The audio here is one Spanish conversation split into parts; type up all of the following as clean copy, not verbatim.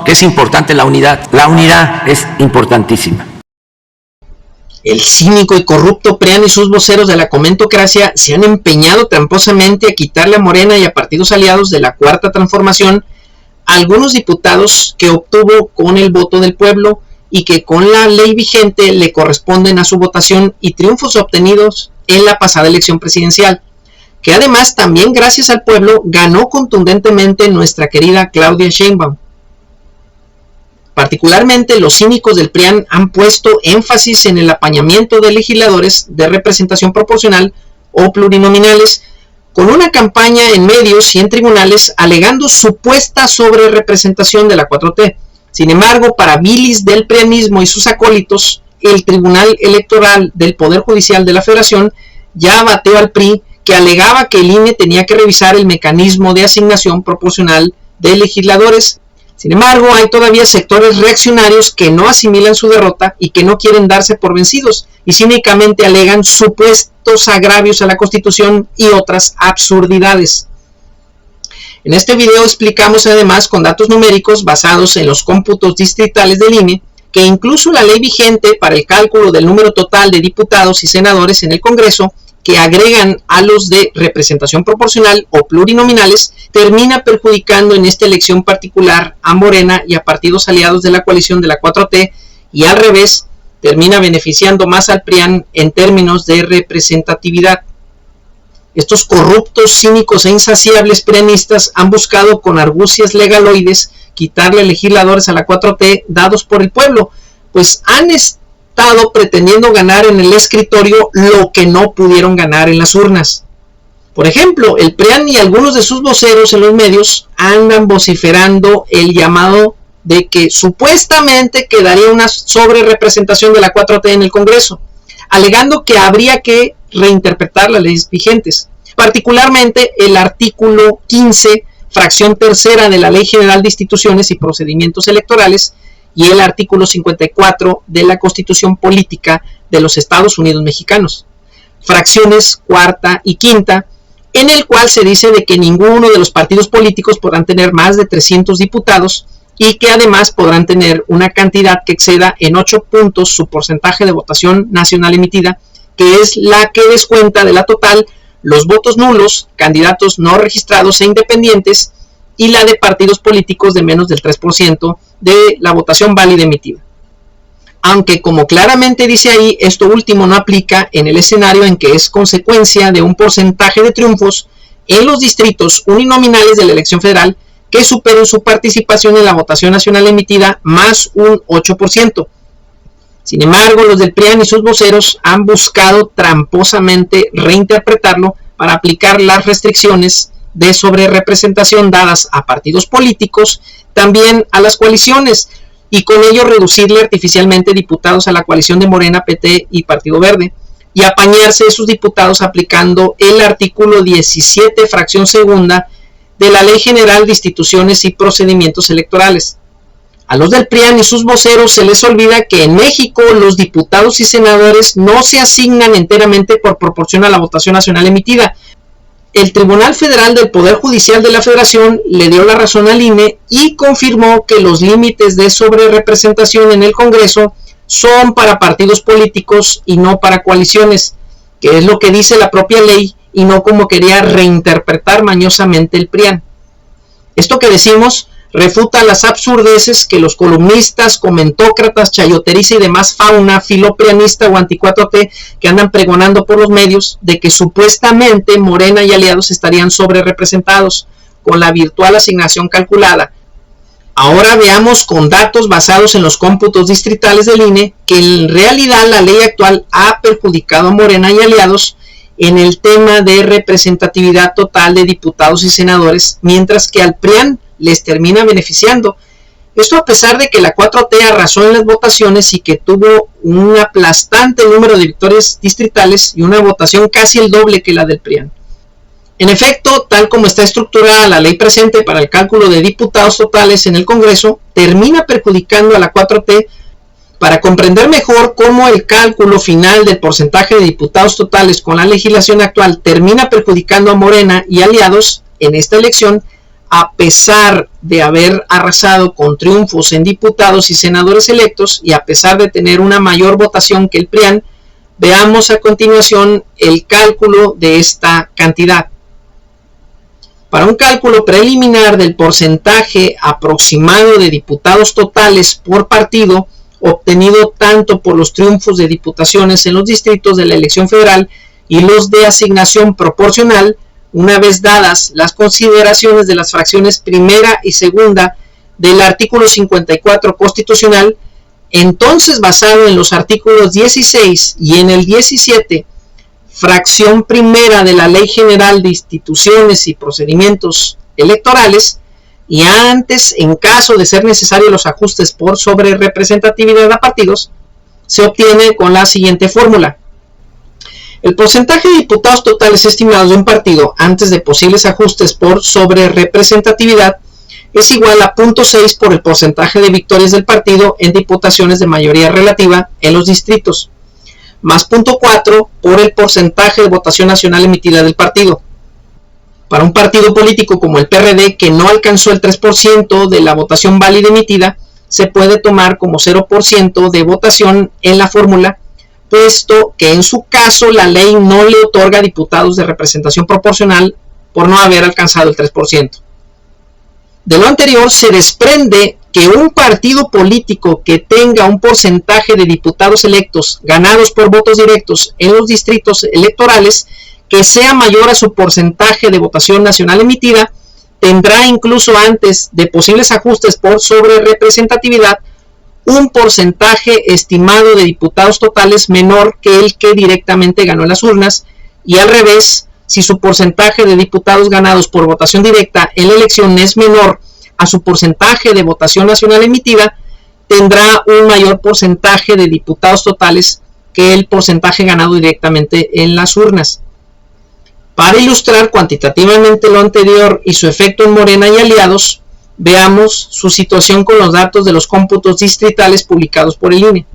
que es importante la unidad. La unidad es importantísima. El cínico y corrupto PRIAN y sus voceros de la comentocracia se han empeñado tramposamente a quitarle a Morena y a partidos aliados de la Cuarta Transformación a algunos diputados que obtuvo con el voto del pueblo y que con la ley vigente le corresponden a su votación y triunfos obtenidos en la pasada elección presidencial, que además también gracias al pueblo ganó contundentemente nuestra querida Claudia Sheinbaum. Particularmente los cínicos del PRIAN han puesto énfasis en el apañamiento de legisladores de representación proporcional o plurinominales con una campaña en medios y en tribunales alegando supuesta sobrerepresentación de la 4T. Sin embargo, para bilis del prianismo y sus acólitos, el Tribunal Electoral del Poder Judicial de la Federación ya bateó al PRI, que alegaba que el INE tenía que revisar el mecanismo de asignación proporcional de legisladores. Sin embargo, hay todavía sectores reaccionarios que no asimilan su derrota y que no quieren darse por vencidos y cínicamente alegan supuestos agravios a la Constitución y otras absurdidades. En este video explicamos además con datos numéricos basados en los cómputos distritales del INE que incluso la ley vigente para el cálculo del número total de diputados y senadores en el Congreso que agregan a los de representación proporcional o plurinominales, termina perjudicando en esta elección particular a Morena y a partidos aliados de la coalición de la 4T, y al revés, termina beneficiando más al PRIAN en términos de representatividad. Estos corruptos, cínicos e insaciables prianistas han buscado con argucias legaloides quitarle legisladores a la 4T dados por el pueblo, pues han estado pretendiendo ganar en el escritorio lo que no pudieron ganar en las urnas. Por ejemplo, el PRIAN y algunos de sus voceros en los medios andan vociferando el llamado de que supuestamente quedaría una sobrerepresentación de la 4T en el Congreso, alegando que habría que reinterpretar las leyes vigentes, particularmente el artículo 15, fracción tercera de la Ley General de Instituciones y Procedimientos Electorales, y el artículo 54 de la Constitución Política de los Estados Unidos Mexicanos, fracciones cuarta y quinta, en el cual se dice de que ninguno de los partidos políticos podrán tener más de 300 diputados y que además podrán tener una cantidad que exceda en 8 puntos su porcentaje de votación nacional emitida, que es la que descuenta de la total los votos nulos, candidatos no registrados e independientes, y la de partidos políticos de menos del 3% de la votación válida emitida. Aunque, como claramente dice ahí, esto último no aplica en el escenario en que es consecuencia de un porcentaje de triunfos en los distritos uninominales de la elección federal que superen su participación en la votación nacional emitida más un 8%. Sin embargo, los del PRIAN y sus voceros han buscado tramposamente reinterpretarlo para aplicar las restricciones de sobrerepresentación dadas a partidos políticos, también a las coaliciones, y con ello reducirle artificialmente diputados a la coalición de Morena, PT y Partido Verde, y apañarse esos diputados aplicando el artículo 17, fracción segunda, de la Ley General de Instituciones y Procedimientos Electorales. A los del PRIAN y sus voceros se les olvida que en México los diputados y senadores no se asignan enteramente por proporción a la votación nacional emitida. El Tribunal Federal del Poder Judicial de la Federación le dio la razón al INE y confirmó que los límites de sobrerepresentación en el Congreso son para partidos políticos y no para coaliciones, que es lo que dice la propia ley y no como quería reinterpretar mañosamente el PRIAN. Esto que decimos refuta las absurdeces que los columnistas, comentócratas, chayoteriza y demás fauna filoprianista o anti-4T que andan pregonando por los medios de que supuestamente Morena y aliados estarían sobrerepresentados con la virtual asignación calculada. Ahora veamos con datos basados en los cómputos distritales del INE que en realidad la ley actual ha perjudicado a Morena y aliados en el tema de representatividad total de diputados y senadores, mientras que al PRIAN les termina beneficiando. Esto a pesar de que la 4T arrasó en las votaciones y que tuvo un aplastante número de victorias distritales y una votación casi el doble que la del PRIAN. En efecto, tal como está estructurada la ley presente para el cálculo de diputados totales en el Congreso, termina perjudicando a la 4T. Para comprender mejor cómo el cálculo final del porcentaje de diputados totales con la legislación actual termina perjudicando a Morena y aliados en esta elección, a pesar de haber arrasado con triunfos en diputados y senadores electos y a pesar de tener una mayor votación que el PRIAN, veamos a continuación el cálculo de esta cantidad. Para un cálculo preliminar del porcentaje aproximado de diputados totales por partido, obtenido tanto por los triunfos de diputaciones en los distritos de la elección federal y los de asignación proporcional, una vez dadas las consideraciones de las fracciones primera y segunda del artículo 54 constitucional, entonces basado en los artículos 16 y en el 17, fracción primera de la Ley General de Instituciones y Procedimientos Electorales, y antes, en caso de ser necesario los ajustes por sobrerepresentatividad a partidos, se obtiene con la siguiente fórmula. El porcentaje de diputados totales estimados de un partido antes de posibles ajustes por sobrerepresentatividad es igual a 0.6 por el porcentaje de victorias del partido en diputaciones de mayoría relativa en los distritos, más 0.4 por el porcentaje de votación nacional emitida del partido. Para un partido político como el PRD, que no alcanzó el 3% de la votación válida emitida, se puede tomar como 0% de votación en la fórmula, puesto que en su caso la ley no le otorga diputados de representación proporcional por no haber alcanzado el 3%. De lo anterior se desprende que un partido político que tenga un porcentaje de diputados electos ganados por votos directos en los distritos electorales que sea mayor a su porcentaje de votación nacional emitida, tendrá incluso antes de posibles ajustes por sobrerepresentatividad un porcentaje estimado de diputados totales menor que el que directamente ganó en las urnas, y al revés, si su porcentaje de diputados ganados por votación directa en la elección es menor a su porcentaje de votación nacional emitida, tendrá un mayor porcentaje de diputados totales que el porcentaje ganado directamente en las urnas. Para ilustrar cuantitativamente lo anterior y su efecto en Morena y aliados, veamos su situación con los datos de los cómputos distritales publicados por el INE.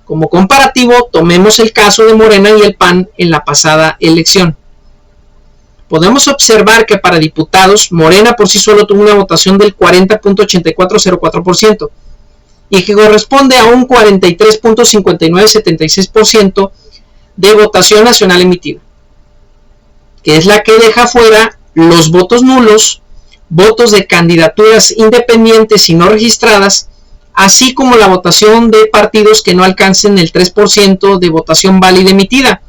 Como comparativo, tomemos el caso de Morena y el PAN en la pasada elección. Podemos observar que para diputados, Morena por sí solo tuvo una votación del 40.8404% y que corresponde a un 43.5976% de votación nacional emitida, que es la que deja fuera los votos nulos, votos de candidaturas independientes y no registradas, así como la votación de partidos que no alcancen el 3% de votación válida emitida,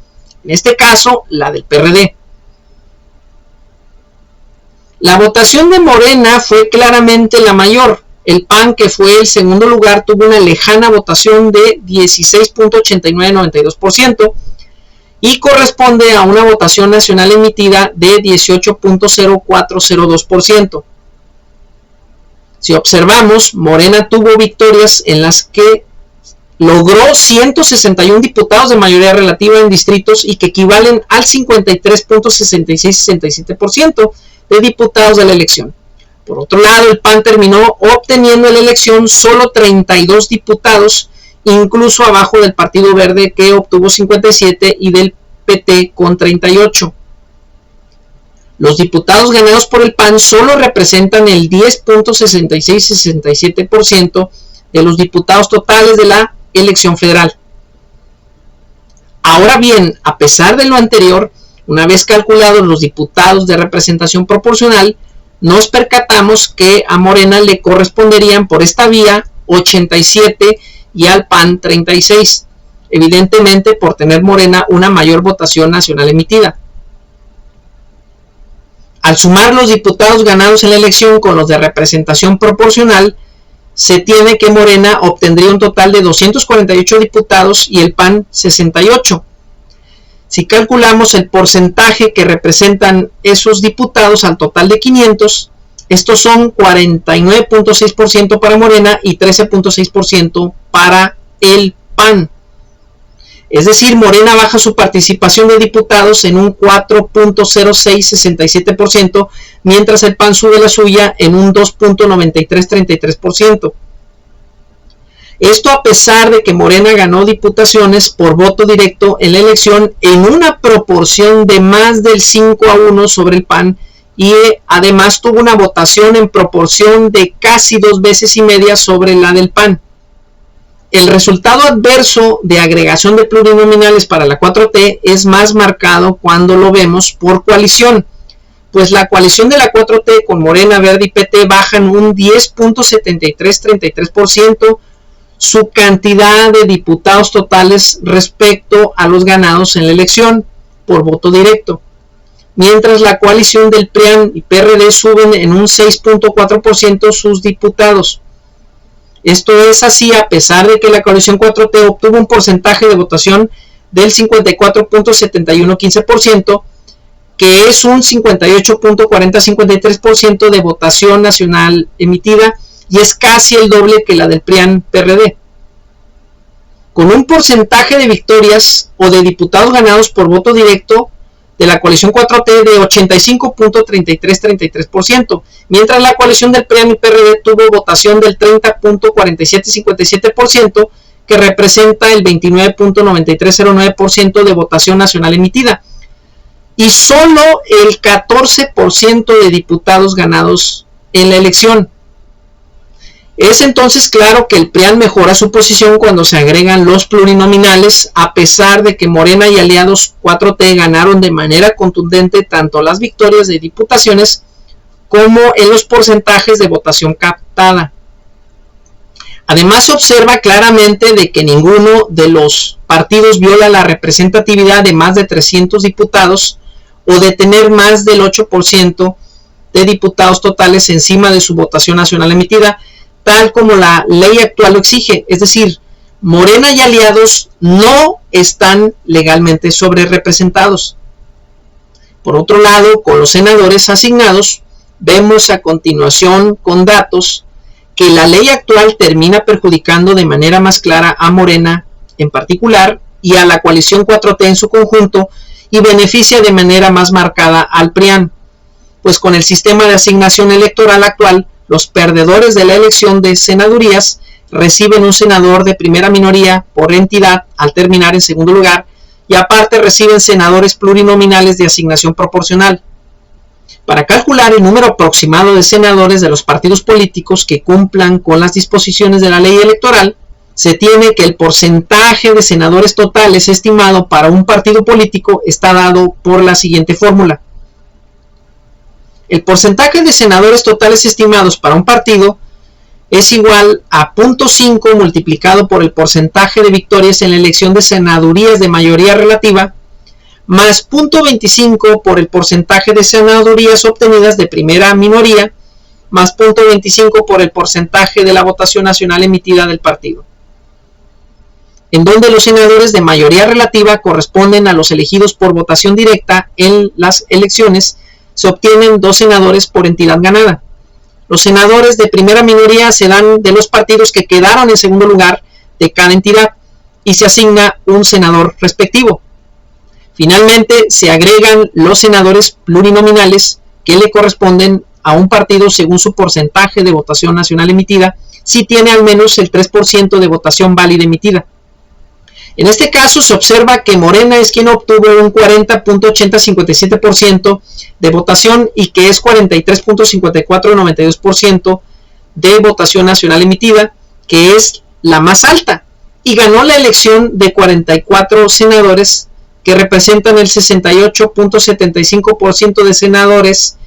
en este caso la del PRD. La votación de Morena fue claramente la mayor. El PAN, que fue el segundo lugar, tuvo una lejana votación de 16.8992%, y corresponde a una votación nacional emitida de 18.0402%. Si observamos, Morena tuvo victorias en las que logró 161 diputados de mayoría relativa en distritos y que equivalen al 53.6667% de diputados de la elección. Por otro lado, el PAN terminó obteniendo en la elección solo 32 diputados, incluso abajo del Partido Verde, que obtuvo 57, y del PT con 38. Los diputados ganados por el PAN solo representan el 10.6667% de los diputados totales de la elección federal. Ahora bien, a pesar de lo anterior, una vez calculados los diputados de representación proporcional, nos percatamos que a Morena le corresponderían por esta vía 87 y al PAN 36, evidentemente por tener Morena una mayor votación nacional emitida. Al sumar los diputados ganados en la elección con los de representación proporcional, se tiene que Morena obtendría un total de 248 diputados y el PAN 68. Si calculamos el porcentaje que representan esos diputados al total de 500, estos son 49.6% para Morena y 13.6% para el PAN. Es decir, Morena baja su participación de diputados en un 4.0667%, mientras el PAN sube la suya en un 2.9333%. Esto a pesar de que Morena ganó diputaciones por voto directo en la elección en una proporción de más del 5-1 sobre el PAN y además tuvo una votación en proporción de casi 2 veces y media sobre la del PAN. El resultado adverso de agregación de plurinominales para la 4T es más marcado cuando lo vemos por coalición, pues la coalición de la 4T con Morena, Verde y PT bajan un 10.7333% su cantidad de diputados totales respecto a los ganados en la elección por voto directo, mientras la coalición del PRIAN y PRD suben en un 6.4% sus diputados. Esto es así a pesar de que la coalición 4T obtuvo un porcentaje de votación del 54.7115%, que es un 58.4053% de votación nacional emitida, y es casi el doble que la del PRIAN-PRD. Con un porcentaje de victorias o de diputados ganados por voto directo de la coalición 4T de 85.3333%, mientras la coalición del PRIAN y PRD tuvo votación del 30.4757%, que representa el 29.9309% de votación nacional emitida, y solo el 14% de diputados ganados en la elección. Es entonces claro que el PRIAN mejora su posición cuando se agregan los plurinominales, a pesar de que Morena y aliados 4T ganaron de manera contundente tanto las victorias de diputaciones como en los porcentajes de votación captada. Además, se observa claramente de que ninguno de los partidos viola la representatividad de más de 300 diputados o de tener más del 8% de diputados totales encima de su votación nacional emitida, tal como la ley actual lo exige. Es decir, Morena y aliados no están legalmente sobrerepresentados. Por otro lado, con los senadores asignados, vemos a continuación con datos que la ley actual termina perjudicando de manera más clara a Morena en particular y a la coalición 4T en su conjunto, y beneficia de manera más marcada al PRIAN, pues con el sistema de asignación electoral actual, los perdedores de la elección de senadurías reciben un senador de primera minoría por entidad al terminar en segundo lugar, y aparte reciben senadores plurinominales de asignación proporcional. Para calcular el número aproximado de senadores de los partidos políticos que cumplan con las disposiciones de la ley electoral, se tiene que el porcentaje de senadores totales estimado para un partido político está dado por la siguiente fórmula. El porcentaje de senadores totales estimados para un partido es igual a 0.5 multiplicado por el porcentaje de victorias en la elección de senadurías de mayoría relativa, más 0.25 por el porcentaje de senadurías obtenidas de primera minoría, más 0.25 por el porcentaje de la votación nacional emitida del partido, en donde los senadores de mayoría relativa corresponden a los elegidos por votación directa en las elecciones. Se obtienen 2 senadores por entidad ganada. Los senadores de primera minoría se dan de los partidos que quedaron en segundo lugar de cada entidad y se asigna un senador respectivo. Finalmente, se agregan los senadores plurinominales que le corresponden a un partido según su porcentaje de votación nacional emitida, si tiene al menos el 3% de votación válida emitida. En este caso se observa que Morena es quien obtuvo un 40.8057% de votación y que es 43.5492% de votación nacional emitida, que es la más alta, y ganó la elección de 44 senadores que representan el 68.75% de senadores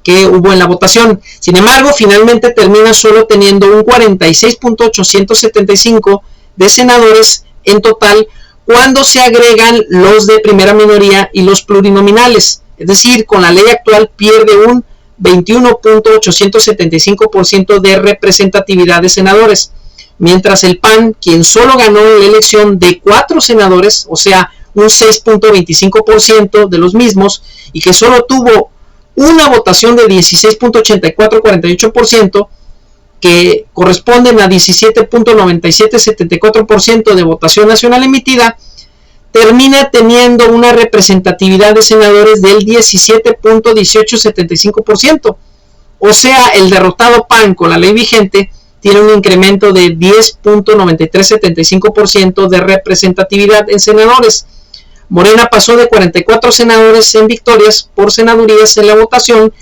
que hubo en la votación. Sin embargo, finalmente termina solo teniendo un 46.875 de senadores en total cuando se agregan los de primera minoría y los plurinominales. Es decir, con la ley actual pierde un 21.875% de representatividad de senadores, mientras el PAN, quien solo ganó la elección de 4 senadores, o sea, un 6.25% de los mismos, y que solo tuvo una votación de 16.8448%, que corresponden a 17.9774% de votación nacional emitida, termina teniendo una representatividad de senadores del 17.1875%. O sea, el derrotado PAN con la ley vigente tiene un incremento de 10.9375% de representatividad en senadores. Morena pasó de 44 senadores en victorias por senadurías en la votación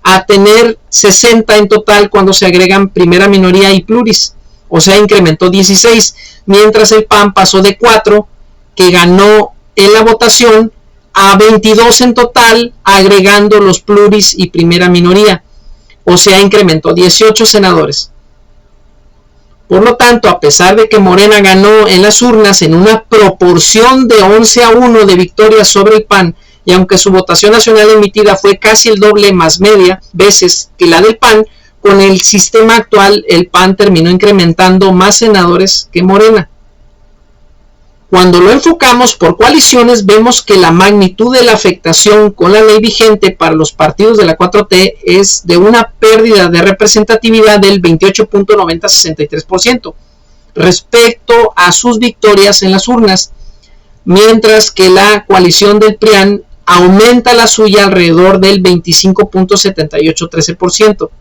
a tener 60 en total cuando se agregan primera minoría y pluris, o sea, incrementó 16, mientras el PAN pasó de 4, que ganó en la votación, a 22 en total, agregando los pluris y primera minoría, o sea, incrementó 18 senadores. Por lo tanto, a pesar de que Morena ganó en las urnas en una proporción de 11-1 de victoria sobre el PAN, y aunque su votación nacional emitida fue casi el doble más media veces que la del PAN, con el sistema actual el PAN terminó incrementando más senadores que Morena. Cuando lo enfocamos por coaliciones, vemos que la magnitud de la afectación con la ley vigente para los partidos de la 4T es de una pérdida de representatividad del 28.9063% respecto a sus victorias en las urnas, mientras que la coalición del PRIAN aumenta la suya alrededor del 25.7813%.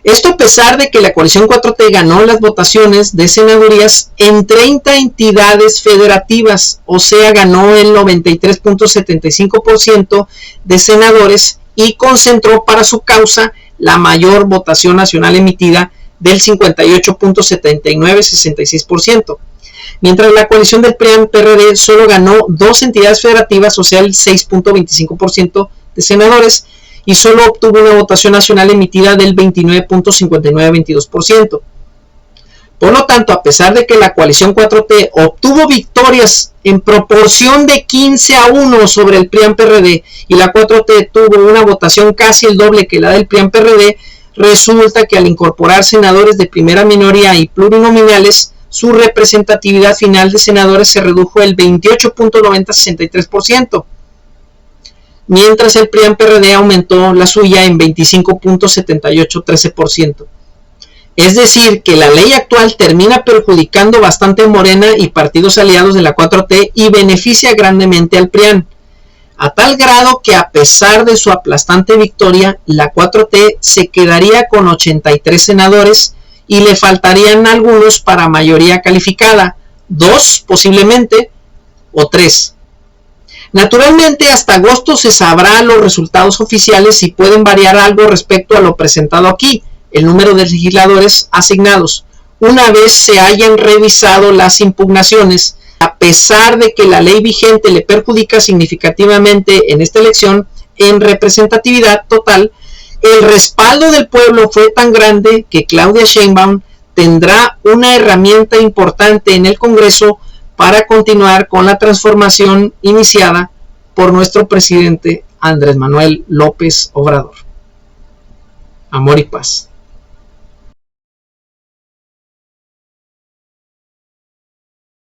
Esto a pesar de que la coalición 4T ganó las votaciones de senadurías en 30 entidades federativas, o sea, ganó el 93.75% de senadores y concentró para su causa la mayor votación nacional emitida del 58.7966%. Mientras la coalición del PRIAN-PRD solo ganó 2 entidades federativas, o sea, el 6.25% de senadores, y solo obtuvo una votación nacional emitida del 29.5922%. Por lo tanto, a pesar de que la coalición 4T obtuvo victorias en proporción de 15-1 sobre el PRIAN-PRD y la 4T tuvo una votación casi el doble que la del PRIAN-PRD, resulta que al incorporar senadores de primera minoría y plurinominales, su representatividad final de senadores se redujo el 28.9063%. Mientras el PRIAN-PRD aumentó la suya en 25.7813%. Es decir, que la ley actual termina perjudicando bastante a Morena y partidos aliados de la 4T y beneficia grandemente al PRIAN, a tal grado que a pesar de su aplastante victoria, la 4T se quedaría con 83 senadores y le faltarían algunos para mayoría calificada, 2 posiblemente o 3. Naturalmente, hasta agosto se sabrá los resultados oficiales y pueden variar algo respecto a lo presentado aquí, el número de legisladores asignados, una vez se hayan revisado las impugnaciones. A pesar de que la ley vigente le perjudica significativamente en esta elección en representatividad total, el respaldo del pueblo fue tan grande que Claudia Sheinbaum tendrá una herramienta importante en el Congreso para continuar con la transformación iniciada por nuestro presidente Andrés Manuel López Obrador. Amor y paz.